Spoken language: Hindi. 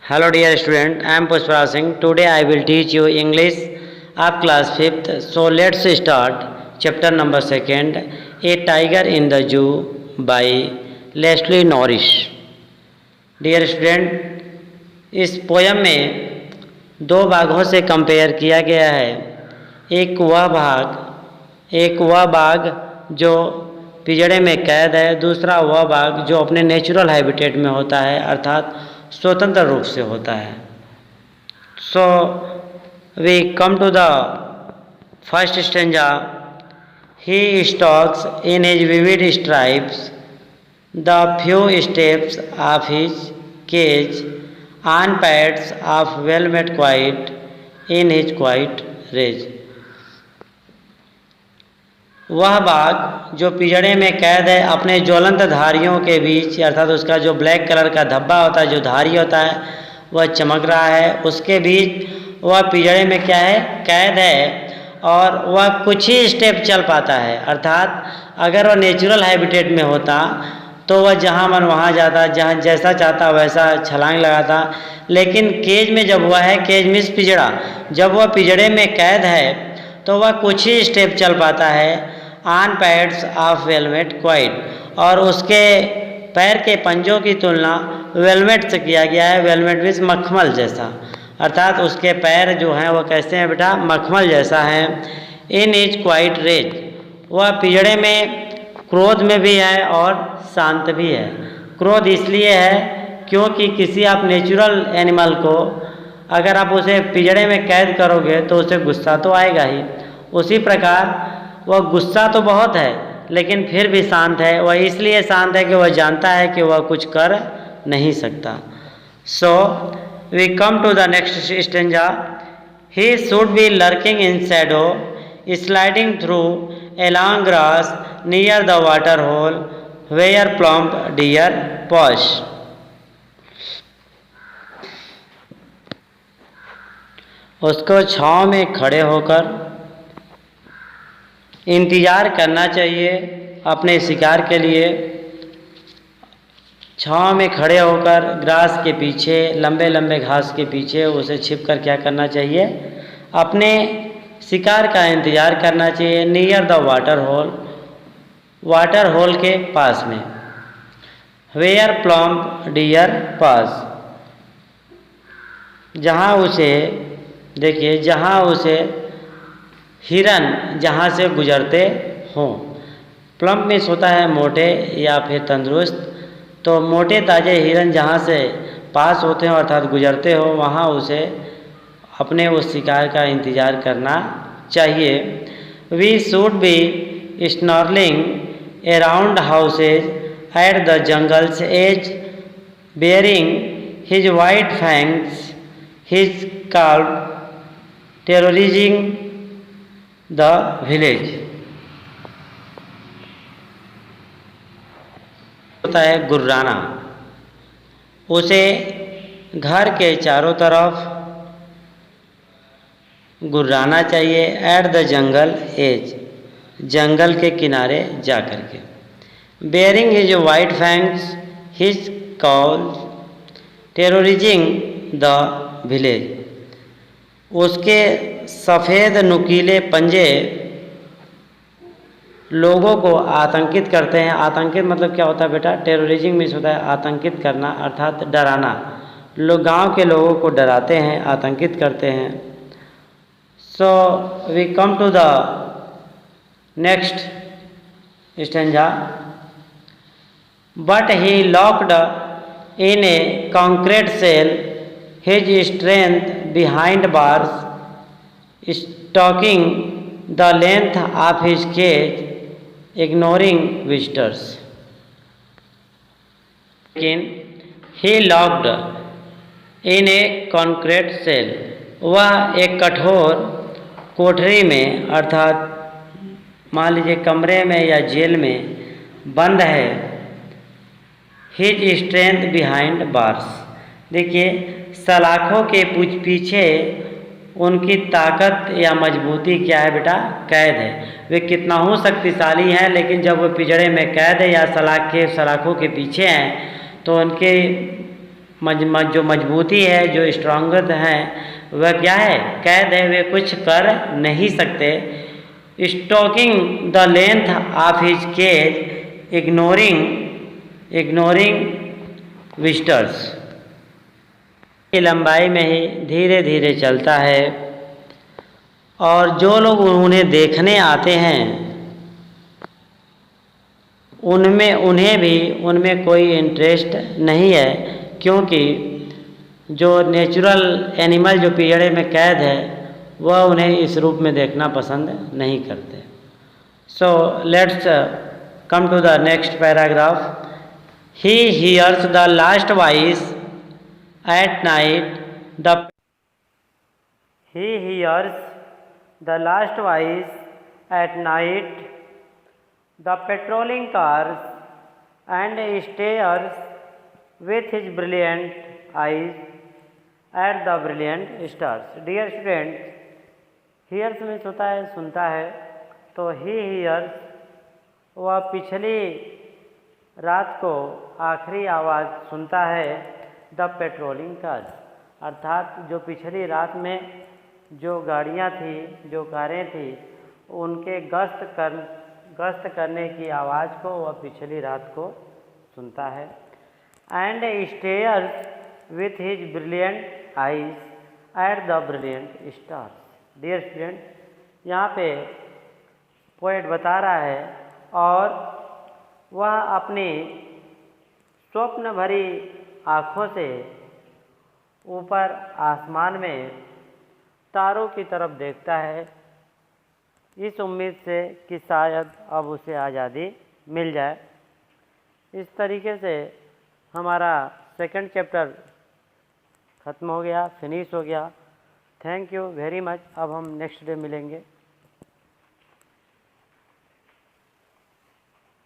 Hello dear student, I am Pushpara Singh. Today I will teach you English of class 5th. So let's start chapter number 2nd, A Tiger in the Zoo by Leslie Norris. Dear student, इस पोयम में दो बाघों से कंपेयर किया गया है। एक वह बाघ जो पिंजड़े में कैद है, दूसरा वह बाघ जो अपने नेचुरल हैबिटेट में होता है, अर्थात स्वतंत्र रूप से होता है। So we come to the first stanza. He stalks in his vivid stripes the few steps of his cage on pads of velvet quiet in his quiet rage. वह बाघ जो पिंजड़े में कैद है, अपने ज्वलंत धारियों के बीच, अर्थात उसका जो ब्लैक कलर का धब्बा होता है, जो धारी होता है, वह चमक रहा है। उसके बीच वह पिंजड़े में क्या है, कैद है, और वह कुछ ही स्टेप चल पाता है। अर्थात अगर वह नेचुरल हैबिटेट में होता तो वह जहाँ मन वहाँ जाता, जहाँ जैसा चाहता वैसा छलांग लगाता। लेकिन केज में जब वह है, केज मीन्स पिंजड़ा, जब वह पिंजड़े में कैद है तो वह कुछ ही स्टेप चल पाता है on pads of velvet quite, और उसके पैर के पंजों की तुलना वेलवेट से किया गया है। वेलवेट मीन्स मखमल जैसा, अर्थात उसके पैर जो हैं वह कैसे हैं बेटा, मखमल जैसा है। इन इज क्वाइट रेज, वह पिंजड़े में क्रोध में भी है और शांत भी है। क्रोध इसलिए है क्योंकि किसी आप नेचुरल एनिमल को अगर आप उसे पिंजड़े में कैद करोगे तो उसे गुस्सा तो आएगा ही। उसी प्रकार वह गुस्सा तो बहुत है लेकिन फिर भी शांत है। वह इसलिए शांत है कि वह जानता है कि वह कुछ कर नहीं सकता। So we come to the next stanza. He should be lurking in shadow sliding through a long grass near the water hole where plump deer pass. उसको छाँव में खड़े होकर इंतज़ार करना चाहिए अपने शिकार के लिए। छाँव में खड़े होकर ग्रास के पीछे, लंबे लंबे घास के पीछे उसे छिप कर क्या करना चाहिए, अपने शिकार का इंतज़ार करना चाहिए। नियर द वाटर होल के पास में। वेयर प्लम्प डियर पास, जहाँ उसे देखिए, जहाँ उसे हिरन जहाँ से गुजरते हों। प्लम्प मीन्स होता है मोटे या फिर तंदुरुस्त, तो मोटे ताजे हिरन जहाँ से पास होते हैं अर्थात गुजरते हो, वहाँ उसे अपने उस शिकार का इंतज़ार करना चाहिए। We should be snarling around houses at the jungle's edge baring his white fangs his called terrorising the village. होता है गुर्राना, उसे घर के चारों तरफ गुर्राना चाहिए। एट द जंगल एज, जंगल के किनारे जा कर के। Baring his white fangs his call terrorising the village, उसके सफ़ेद नुकीले पंजे लोगों को आतंकित करते हैं। आतंकित मतलब क्या होता है बेटा, टेररिज्म मीन्स होता है आतंकित करना, अर्थात डराना। लोग गांव के लोगों को डराते हैं, आतंकित करते हैं। So we come to the next stanza. But he locked in a concrete cell his strength behind bars, stalking the length of his cage, ignoring visitors. लेकिन he locked in a concrete cell, वह एक कठोर कोठरी में अर्थात मान लीजिए कमरे में या जेल में बंद है। His strength behind bars, देखिए सलाखों के पीछे उनकी ताकत या मजबूती क्या है बेटा, कैद है। वे कितना हो शक्तिशाली हैं, लेकिन जब वो पिंजड़े में कैद है या सलाखों के पीछे हैं तो उनके जो मजबूती है, जो स्ट्रॉन्गथ है, वह क्या है? कैद है, वे कुछ कर नहीं सकते। Stalking the length of his cage, ignoring visitors, की लंबाई में ही धीरे धीरे चलता है और जो लोग उन्हें देखने आते हैं उनमें कोई इंटरेस्ट नहीं है, क्योंकि जो नेचुरल एनिमल जो पिंजड़े में कैद है वह उन्हें इस रूप में देखना पसंद नहीं करते। So let's come to the next paragraph. He hears the last voice at night the He hears the last voice at night, the patrolling cars, and stares with his brilliant eyes at the brilliant stars. Dear students, hears means होता है सुनता है, तो he hears वह पिछली रात को आखिरी आवाज़ सुनता है, द पेट्रोलिंग कार्स, अर्थात जो पिछली रात में जो गाड़ियाँ थी, जो कारें थी, उनके गश्त करने की आवाज़ को वह पिछली रात को सुनता है। And stares with his brilliant eyes at the brilliant stars. Dear student, यहाँ पे पोएट बता रहा है और वह अपनी स्वप्न भरी आँखों से ऊपर आसमान में तारों की तरफ देखता है, इस उम्मीद से कि शायद अब उसे आज़ादी मिल जाए। इस तरीके से हमारा सेकंड चैप्टर ख़त्म हो गया, फिनिश हो गया। Thank you very much. अब हम नेक्स्ट डे मिलेंगे।